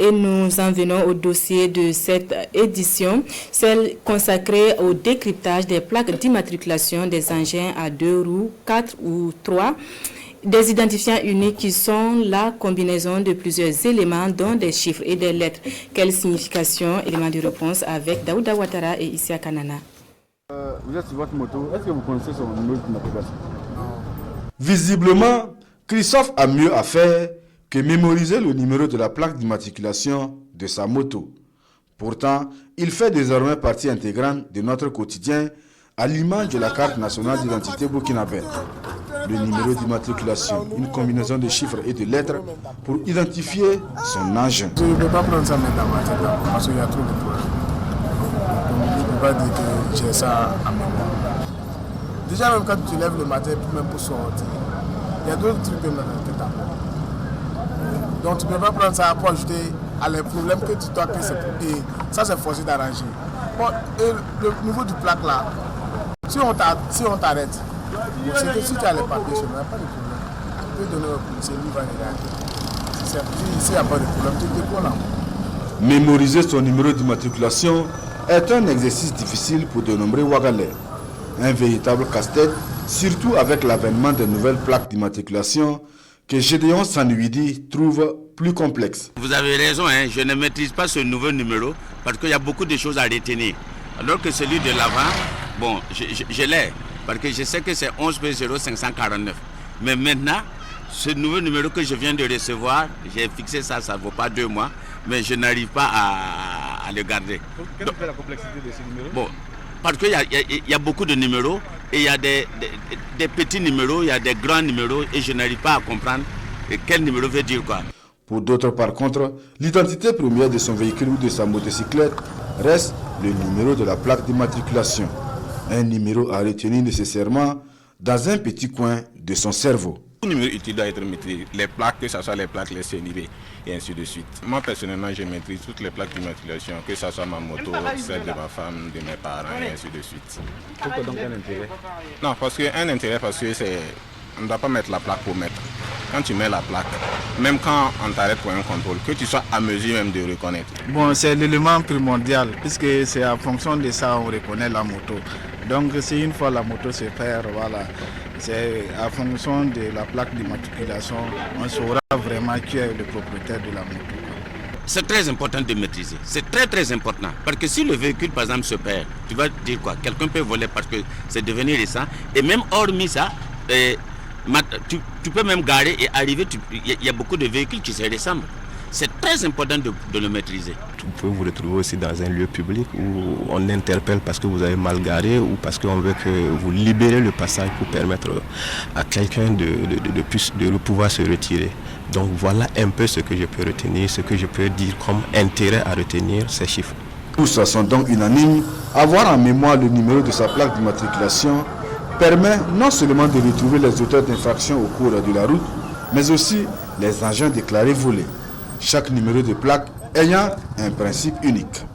Et nous en venons au dossier de cette édition, celle consacrée au décryptage des plaques d'immatriculation des engins à 2 roues, 4 ou 3, des identifiants uniques qui sont la combinaison de plusieurs éléments, dont des chiffres et des lettres. Quelle signification? Élément de réponse avec Daouda Ouattara et Issa Kanana. Vous êtes sur votre moto, est-ce que vous connaissez son numéro d'immatriculation? Visiblement, Christophe a mieux à faire que mémoriser le numéro de la plaque d'immatriculation de sa moto. Pourtant, il fait désormais partie intégrante de notre quotidien à l'image de la carte nationale d'identité burkinabé. Le numéro d'immatriculation, une combinaison de chiffres et de lettres pour identifier son engin. Je ne peux pas prendre ça maintenant dans ma tête parce qu'il y a trop de problèmes. Donc, je ne peux pas dire que j'ai ça à mémoire. Déjà, même quand tu te lèves le matin, même pour sortir, il y a d'autres trucs dans la tête à moi. Donc tu ne peux pas prendre ça pour ajouter à les problèmes que tu dois créer. Et ça, c'est forcé d'arranger. Bon, et le niveau du plaque là, si on t'arrête, c'est que si tu as les papiers, il n'y a pas de problème. Tu peux donner au policier, lui va regarder. S'il n'y a pas de problème, tu te déposes là. Mémoriser son numéro d'immatriculation est un exercice difficile pour de nombreux Ouagalais. Un véritable casse-tête, surtout avec l'avènement des nouvelles plaques d'immatriculation que Gédéon Sanuidi trouve plus complexe. Vous avez raison, hein, je ne maîtrise pas ce nouveau numéro parce qu'il y a beaucoup de choses à retenir. Alors que celui de l'avant, bon, je l'ai parce que je sais que c'est 11P0549. Mais maintenant, ce nouveau numéro que je viens de recevoir, j'ai fixé ça, ça ne vaut pas 2 mois, mais je n'arrive pas à le garder. Quelle est la complexité de ce numéro? Bon, parce qu'il y a beaucoup de numéros et il y a des petits numéros, il y a des grands numéros et je n'arrive pas à comprendre quel numéro veut dire quoi. Pour d'autres par contre, l'identité première de son véhicule ou de sa motocyclette reste le numéro de la plaque d'immatriculation. Un numéro à retenir nécessairement dans un petit coin de son cerveau. Tout numéro utile doit être maîtrisé. Les plaques, que ce soit les plaques, les CNIV et ainsi de suite. Moi personnellement, je maîtrise toutes les plaques d'immatriculation, que ce soit ma moto, celle de ma femme, de mes parents et ainsi de suite. Pourquoi donc un intérêt? Non, parce qu'un intérêt, parce que c'est... On ne doit pas mettre la plaque pour mettre. Quand tu mets la plaque, même quand on t'arrête pour un contrôle, que tu sois à mesure même de reconnaître. Bon, c'est l'élément primordial, puisque c'est en fonction de ça qu'on reconnaît la moto. Donc, si une fois la moto se perd, voilà, c'est en fonction de la plaque d'immatriculation, on saura vraiment qui est le propriétaire de la moto. C'est très important de maîtriser, c'est très important. Parce que si le véhicule par exemple se perd, tu vas dire quoi? Quelqu'un peut voler parce que c'est devenu récent. Et même hormis ça, tu peux même garer et arriver, il y a beaucoup de véhicules qui se ressemblent. C'est très important de le maîtriser. Vous pouvez vous retrouver aussi dans un lieu public où on interpelle parce que vous avez mal garé ou parce qu'on veut que vous libérez le passage pour permettre à quelqu'un de pouvoir se retirer. Donc voilà un peu ce que je peux retenir, ce que je peux dire comme intérêt à retenir ces chiffres. Tous sont donc unanimes. Avoir en mémoire le numéro de sa plaque d'immatriculation permet non seulement de retrouver les auteurs d'infractions au cours de la route, mais aussi les engins déclarés volés. Chaque numéro de plaque ayant un principe unique.